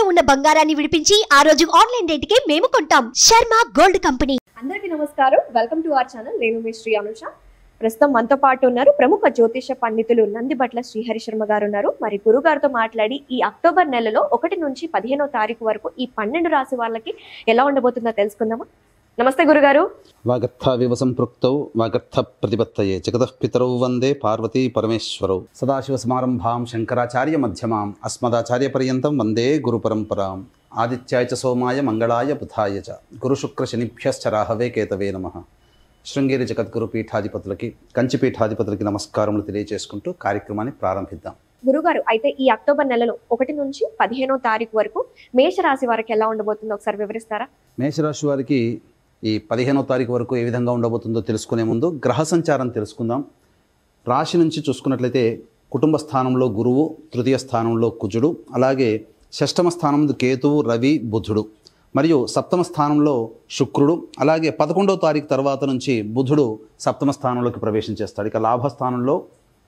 తాకట్టులో ఉన్న బంగారాన్ని విడిపించి ఆ రోజు ఆన్లైన్ రేటుకే మేము కొంటాం. Sharma gold company. అందరికీ నమస్కారం. Welcome to our channel. నేను మీ శ్రీ అనుష. ప్రస్తుతం మనతో పాటు ఉన్నారు ప్రముఖ జ్యోతిష పండితులు నందిబట్ల శ్రీహరి శర్మ గారు ఉన్నారు. మరి గురుగారితో మాట్లాడి ఈ అక్టోబర్ నెలలో 1 నుంచి 15వ తారీఖు వరకు ఈ 12 రాశి వాళ్ళకి ఎలా ఉండబోతుందో తెలుసుకుందామా? నమస్తే గురుగారు. వాగర్థావివ సంపృక్తౌ వాగర్థ ప్రతిపత్తయే జగతః పితరౌ వందే పార్వతీ పరమేశ్వరౌ సదాశివ సమారంభాం శంకరాచార్య మధ్యమాం అస్మదాచార్య పర్యంతం వందే గురు పరంపరాం. ఆదిత్యాయ చ సోమాయ మంగళాయ బుధాయ చ గురు శుక్ర శనిభ్యశ్చ రాహవే కేతవే నమః. శృంగేరి జగద్గురు పీఠాధిపతులకి కంచి పీఠాధిపతులకి నమస్కారములు తెలియజేసుకుంటూ కార్యక్రమాన్ని ప్రారంభిద్దాం. గురుగారు, అయితే ఈ అక్టోబర్ నెలలో 1 నుంచి 15వ తారీఖు వరకు మేషరాశి వారికి ఎలా ఉండబోతుందో ఒకసారి వివరిస్తారా? మేషరాశి వారికి ఈ 15వ తారీఖు వరకు ఏ విధంగా ఉండబోతుందో తెలుసుకునే ముందు గ్రహ సంచారం తెలుసుకుందాం. రాశి నుంచి చూసుకున్నట్లయితే కుటుంబ స్థానంలో గురువు, తృతీయ స్థానంలో కుజుడు, అలాగే షష్టమ స్థానంలో కేతువు, రవి, బుధుడు మరియు సప్తమ స్థానంలో శుక్రుడు, అలాగే 11వ తారీఖు తర్వాత నుంచి బుధుడు సప్తమ స్థానంలోకి ప్రవేశం చేస్తాడు. ఇక లాభస్థానంలో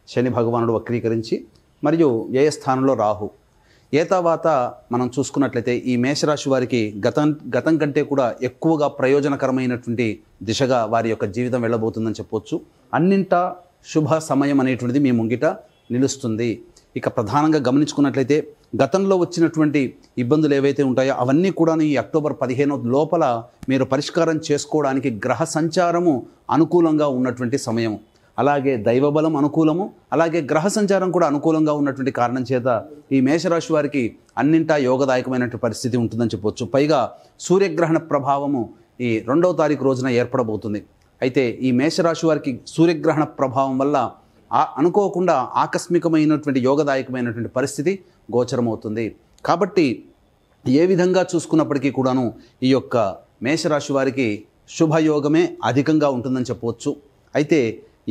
శని భగవానుడు వక్రీకరించి మరియు వ్యయ స్థానంలో రాహు. తర్వాత మనం చూసుకున్నట్లయితే ఈ మేషరాశి వారికి గతం కంటే కూడా ఎక్కువగా ప్రయోజనకరమైనటువంటి దిశగా వారి యొక్క జీవితం వెళ్ళబోతుందని చెప్పొచ్చు. అన్నింటా శుభ సమయం అనేటువంటిది మీ ముంగిట నిలుస్తుంది. ఇక ప్రధానంగా గమనించుకున్నట్లయితే గతంలో వచ్చినటువంటి ఇబ్బందులు ఏవైతే ఉంటాయో అవన్నీ కూడా ఈ అక్టోబర్ 15 లోపల మీరు పరిష్కారం చేసుకోవడానికి గ్రహ సంచారము అనుకూలంగా ఉన్నటువంటి సమయం, అలాగే దైవబలం అనుకూలము, అలాగే గ్రహ సంచారం కూడా అనుకూలంగా ఉన్నటువంటి కారణం చేత ఈ మేషరాశి వారికి అన్నింటా యోగదాయకమైనటువంటి పరిస్థితి ఉంటుందని చెప్పొచ్చు. పైగా సూర్యగ్రహణ ప్రభావము ఈ 2వ తారీఖు రోజున ఏర్పడబోతుంది. అయితే ఈ మేషరాశి వారికి సూర్యగ్రహణ ప్రభావం వల్ల అనుకోకుండా ఆకస్మికమైనటువంటి యోగదాయకమైనటువంటి పరిస్థితి గోచరమవుతుంది. కాబట్టి ఏ విధంగా చూసుకున్నప్పటికీ కూడాను ఈ యొక్క మేషరాశి వారికి శుభయోగమే అధికంగా ఉంటుందని చెప్పవచ్చు. అయితే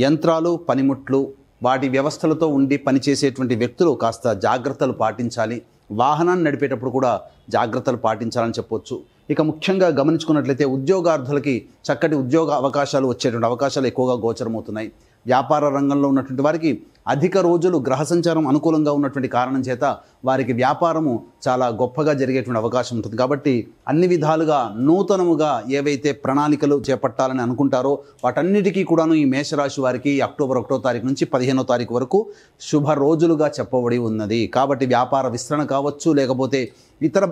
యంత్రాలు, పనిముట్లు, వాటి వ్యవస్థలతో ఉండి పనిచేసేటువంటి వ్యక్తులు కాస్త జాగ్రత్తలు పాటించాలి. వాహనాన్ని నడిపేటప్పుడు కూడా జాగ్రత్తలు పాటించాలని చెప్పొచ్చు. ఇక ముఖ్యంగా గమనించుకున్నట్లయితే ఉద్యోగార్థులకి చక్కటి ఉద్యోగ అవకాశాలు వచ్చేటువంటి అవకాశాలు ఎక్కువగా గోచరమవుతున్నాయి. వ్యాపార రంగంలో ఉన్నటువంటి వారికి అధిక రోజులు గ్రహ సంచారం అనుకూలంగా ఉన్నటువంటి కారణం చేత వారికి వ్యాపారము చాలా గొప్పగా జరిగేటువంటి అవకాశం ఉంటుంది. కాబట్టి అన్ని విధాలుగా నూతనముగా ఏవైతే ప్రణాళికలు చేపట్టాలని అనుకుంటారో వాటన్నిటికీ కూడాను ఈ మేషరాశి వారికి అక్టోబర్ 1వ తారీఖు నుంచి 15వ తారీఖు వరకు శుభ రోజులుగా చెప్పబడి ఉన్నది. కాబట్టి వ్యాపార విస్తరణ కావచ్చు, లేకపోతే ఇతర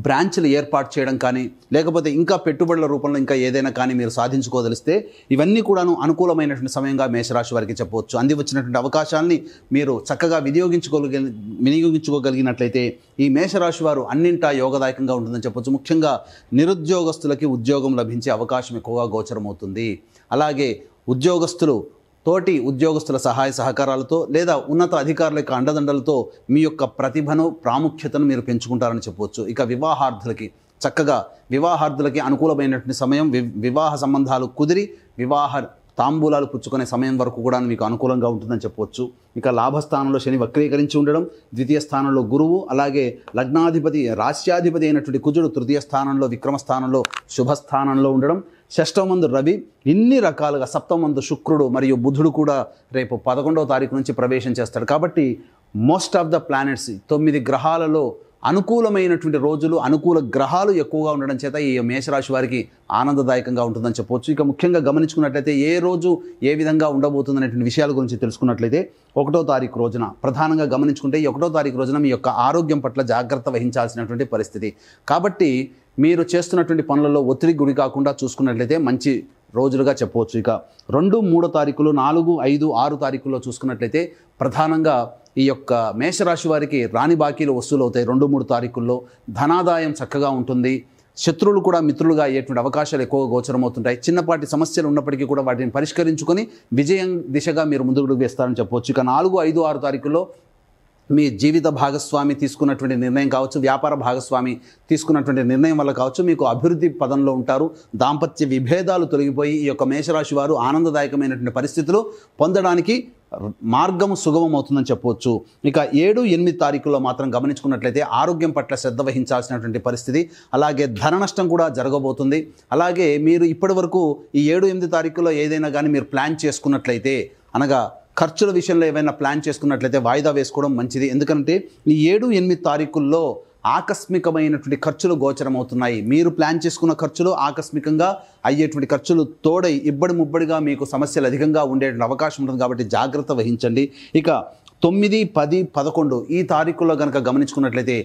బ్రాంచ్లు ఏర్పాటు చేయడం కానీ, లేకపోతే ఇంకా పెట్టుబడుల రూపంలో ఇంకా ఏదైనా కానీ మీరు సాధించుకోదలిస్తే ఇవన్నీ కూడాను అనుకూలమైనటువంటి సమయంగా మేషరాశి వారికి చెప్పవచ్చు. అంది వచ్చినటువంటి అవకాశాలని మీరు చక్కగా వినియోగించుకోగలిగినట్లయితే ఈ మేషరాశి వారు అన్నింటా యోగదాయకంగా ఉంటుందని చెప్పొచ్చు. ముఖ్యంగా నిరుద్యోగస్తులకి ఉద్యోగం లభించే అవకాశం ఎక్కువగా గోచరమవుతుంది. అలాగే తోటి ఉద్యోగస్తుల సహాయ సహకారాలతో లేదా ఉన్నత అధికారుల యొక్క అండదండలతో మీ యొక్క ప్రతిభను, ప్రాముఖ్యతను మీరు పెంచుకుంటారని చెప్పవచ్చు. ఇక వివాహార్థులకి అనుకూలమైనటువంటి సమయం, వివాహ సంబంధాలు కుదిరి వివాహ తాంబూలాలు పుచ్చుకునే సమయం వరకు కూడా మీకు అనుకూలంగా ఉంటుందని చెప్పవచ్చు. ఇక లాభస్థానంలో శని వక్రీకరించి ఉండడం, ద్వితీయ స్థానంలో గురువు, అలాగే లగ్నాధిపతి, రాశ్యాధిపతి అయినటువంటి కుజుడు తృతీయ స్థానంలో విక్రమస్థానంలో శుభస్థానంలో ఉండడం, షష్టమందు రవి, ఇన్ని రకాలుగా సప్తమందు శుక్రుడు మరియు బుధుడు కూడా రేపు 11వ తారీఖు నుంచి ప్రవేశం చేస్తాడు. కాబట్టి మోస్ట్ ఆఫ్ ద ప్లానెట్స్ 9 గ్రహాలలో అనుకూలమైనటువంటి రోజులు, అనుకూల గ్రహాలు ఎక్కువగా ఉండడం చేత ఈ మేషరాశి వారికి ఆనందదాయకంగా ఉంటుందని చెప్పవచ్చు. ఇక ముఖ్యంగా గమనించుకున్నట్లయితే ఏ రోజు ఏ విధంగా ఉండబోతుందనేటువంటి విషయాల గురించి తెలుసుకున్నట్లయితే 1వ తారీఖు రోజున ప్రధానంగా గమనించుకుంటే ఈ 1వ తారీఖు రోజున మీ యొక్క ఆరోగ్యం పట్ల జాగ్రత్త వహించాల్సినటువంటి పరిస్థితి. కాబట్టి మీరు చేస్తున్నటువంటి పనులలో ఒత్తిడి గురి కాకుండా చూసుకున్నట్లయితే మంచి రోజులుగా చెప్పవచ్చు. ఇక 2, 3 తారీఖులు, 4, 5, 6 తారీఖుల్లో చూసుకున్నట్లయితే ప్రధానంగా ఈ యొక్క మేషరాశి వారికి రాని బాకీలు వసూలు అవుతాయి. 2, 3 తారీఖుల్లో ధనాదాయం చక్కగా ఉంటుంది. శత్రువులు కూడా మిత్రులుగా అయ్యేటువంటి అవకాశాలు ఎక్కువగా గోచరమవుతుంటాయి. చిన్నపాటి సమస్యలు ఉన్నప్పటికీ కూడా వాటిని పరిష్కరించుకొని విజయం దిశగా మీరు ముందుకు వేస్తారని చెప్పవచ్చు. ఇక 4, 5, 6 తారీఖుల్లో మీ జీవిత భాగస్వామి తీసుకున్నటువంటి నిర్ణయం కావచ్చు, వ్యాపార భాగస్వామి తీసుకున్నటువంటి నిర్ణయం వల్ల కావచ్చు మీకు అభివృద్ధి పదంలో ఉంటారు. దాంపత్య విభేదాలు తొలగిపోయి ఈ యొక్క మేషరాశి వారు ఆనందదాయకమైనటువంటి పరిస్థితులు పొందడానికి మార్గము సుగమం అవుతుందని చెప్పవచ్చు. ఇక 7, 8 తారీఖుల్లో మాత్రం గమనించుకున్నట్లయితే ఆరోగ్యం పట్ల శ్రద్ధ వహించాల్సినటువంటి పరిస్థితి, అలాగే ధన నష్టం కూడా జరగబోతుంది. అలాగే మీరు ఇప్పటి వరకు ఈ 7, 8 తారీఖుల్లో ఏదైనా కానీ మీరు ప్లాన్ చేసుకున్నట్లయితే, అనగా ఖర్చుల విషయంలో ఏమైనా ప్లాన్ చేసుకున్నట్లయితే వాయిదా వేసుకోవడం మంచిది. ఎందుకంటే ఈ 7, 8 తారీఖుల్లో ఆకస్మికమైనటువంటి ఖర్చులు గోచరమవుతున్నాయి. మీరు ప్లాన్ చేసుకున్న ఖర్చులు ఆకస్మికంగా అయ్యేటువంటి ఖర్చులు తోడై ఇబ్బడి ముబ్బడిగా మీకు సమస్యలు అధికంగా ఉండేటువంటి అవకాశం ఉంటుంది. కాబట్టి జాగ్రత్త వహించండి. ఇక 9, 10, 11 ఈ తారీఖుల్లో కనుక గమనించుకున్నట్లయితే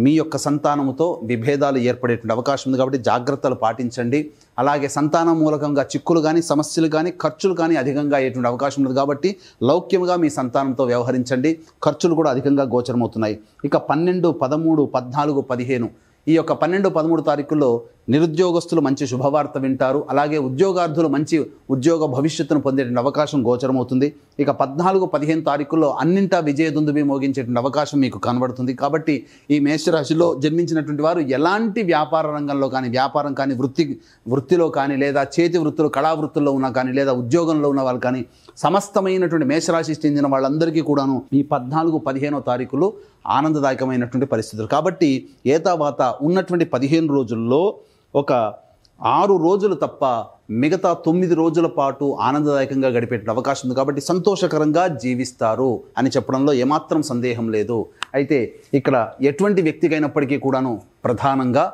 మీ యొక్క సంతానముతో విభేదాలు ఏర్పడేటువంటి అవకాశం ఉంది. కాబట్టి జాగ్రత్తలు పాటించండి. అలాగే సంతానం మూలకంగా చిక్కులు కానీ సమస్యలు కానీ ఖర్చులు కానీ అధికంగా అయ్యేటువంటి అవకాశం ఉంది. కాబట్టి లౌక్యంగా మీ సంతానంతో వ్యవహరించండి. ఖర్చులు కూడా అధికంగా గోచరమవుతున్నాయి. ఇక 12, 13, 14, 15 ఈ యొక్క 12, 13 తారీఖుల్లో నిరుద్యోగస్తులు మంచి శుభవార్త వింటారు. అలాగే ఉద్యోగార్థులు మంచి ఉద్యోగ భవిష్యత్తును పొందేటువంటి అవకాశం గోచరమవుతుంది. ఇక 14, 15 తారీఖుల్లో అన్నింటా విజయదుందుబి మోగించేటువంటి అవకాశం మీకు కనబడుతుంది. కాబట్టి ఈ మేషరాశిలో జన్మించినటువంటి వారు ఎలాంటి వ్యాపార రంగంలో కానీ వ్యాపారం కానీ వృత్తిలో కానీ లేదా చేతి వృత్తులు కళా వృత్తుల్లో ఉన్నా కానీ లేదా ఉద్యోగంలో ఉన్న వాళ్ళు కానీ సమస్తమైనటువంటి మేషరాశి చెందిన వాళ్ళందరికీ కూడాను ఈ 14, 15 తారీఖులు ఆనందదాయకమైనటువంటి పరిస్థితులు. కాబట్టి ఏతావాత ఉన్నటువంటి 15 రోజుల్లో ఒక 6 రోజులు తప్ప మిగతా 9 రోజుల పాటు ఆనందదాయకంగా గడిపే అవకాశం ఉంది. కాబట్టి సంతోషకరంగా జీవిస్తారు అని చెప్పడంలో ఏమాత్రం సందేహం లేదు. అయితే ఇక్కడ ఎటువంటి వ్యక్తికైనప్పటికీ కూడాను ప్రధానంగా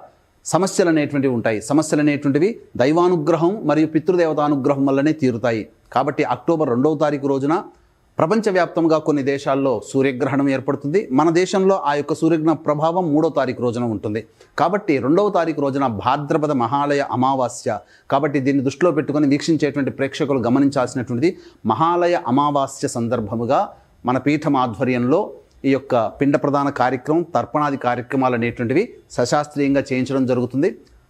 సమస్యలు అనేటువంటివి ఉంటాయి. సమస్యలు అనేటువంటివి దైవానుగ్రహం మరియు పితృదేవతానుగ్రహం వల్లనే తీరుతాయి. కాబట్టి అక్టోబర్ 2వ తారీఖు రోజున ప్రపంచవ్యాప్తంగా కొన్ని దేశాల్లో సూర్యగ్రహణం ఏర్పడుతుంది. మన దేశంలో ఆ యొక్క సూర్యగ్రహణ ప్రభావం 3వ తారీఖు రోజున ఉంటుంది. కాబట్టి 2వ తారీఖు రోజున భాద్రపద మహాలయ అమావాస్య. కాబట్టి దీన్ని దృష్టిలో పెట్టుకొని వీక్షించేటువంటి ప్రేక్షకులు గమనించాల్సినటువంటిది మహాలయ అమావాస్య సందర్భముగా మన పీఠం ఆధ్వర్యంలో ఈ యొక్క పిండ ప్రదాన కార్యక్రమం తర్పణాది కార్యక్రమాలు అనేటువంటివి సశాస్త్రీయంగా చేయించడం జరుగుతుంది.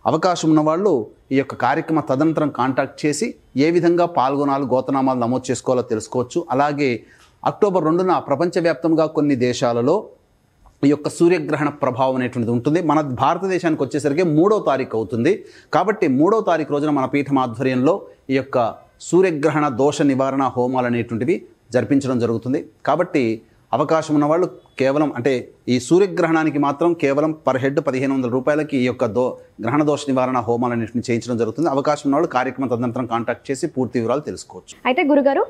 అవకాశం ఉన్నవాళ్ళు ఈ యొక్క కార్యక్రమ తదనంతరం కాంటాక్ట్ చేసి ఏ విధంగా పాల్గొనాలి గోతనామాలు నమోదు చేసుకోవాలో తెలుసుకోవచ్చు. అలాగే అక్టోబర్ 2న ప్రపంచవ్యాప్తంగా కొన్ని దేశాలలో ఈ యొక్క సూర్యగ్రహణ ప్రభావం అనేటువంటిది ఉంటుంది. మన భారతదేశానికి వచ్చేసరికి 3వ తారీఖు అవుతుంది. కాబట్టి 3వ తారీఖు రోజున మన పీఠం ఆధ్వర్యంలో ఈ యొక్క సూర్యగ్రహణ దోష నివారణ హోమాలు అనేటువంటివి జరిపించడం జరుగుతుంది. కాబట్టి అవకాశం ఉన్నవాళ్ళు కేవలం అంటే ఈ సూర్యగ్రహణానికి మాత్రం కేవలం పర్ హెడ్ 1500 రూపాయలకి ఈ యొక్క గ్రహణ దోష నివారణ హోమాలన్నింటినీ చేయించడం జరుగుతుంది. అవకాశం ఉన్నవాళ్ళు కార్యక్రమం తదనంతరం కాంటాక్ట్ చేసి పూర్తి వివరాలు తెలుసుకోవచ్చు. అయితే గురుగారు,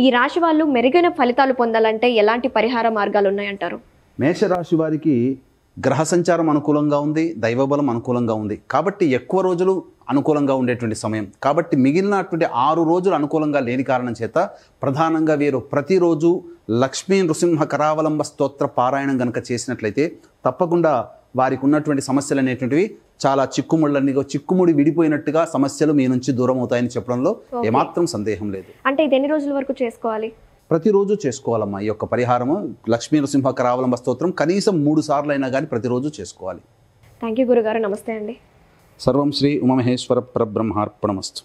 ఈ రాశి వాళ్ళు మెరుగైన ఫలితాలు పొందాలంటే ఎలాంటి పరిహార మార్గాలు ఉన్నాయంటారు? మేషరాశి వారికి గ్రహ సంచారం అనుకూలంగా ఉంది, దైవబలం అనుకూలంగా ఉంది. కాబట్టి ఎక్కువ రోజులు అనుకూలంగా ఉండేటువంటి సమయం. కాబట్టి మిగిలినటువంటి 6 రోజులు అనుకూలంగా లేని కారణం చేత ప్రధానంగా వీరు ప్రతిరోజు లక్ష్మీ నృసింహ కరావలంబ స్తోత్ర పారాయణం కనుక చేసినట్లయితే తప్పకుండా వారికి ఉన్నటువంటి సమస్యలు అనేటువంటివి చాలా చిక్కుముడి విడిపోయినట్టుగా సమస్యలు మీ నుంచి దూరం అవుతాయని చెప్పడంలో ఏమాత్రం సందేహం లేదు. అంటే ఇది ఎన్ని రోజుల వరకు చేసుకోవాలి? ప్రతిరోజు చేసుకోవాలమ్మా. ఈ యొక్క పరిహారము లక్ష్మీ నృసింహ కరావలంబ స్తోత్రం కనీసం 3 సార్లు అయినా కానీ ప్రతిరోజు చేసుకోవాలి. థ్యాంక్ యూ గురుగారు. నమస్తే అండి. సర్వం శ్రీ ఉమామహేశ్వర పరబ్రహ్మార్పణమస్తు.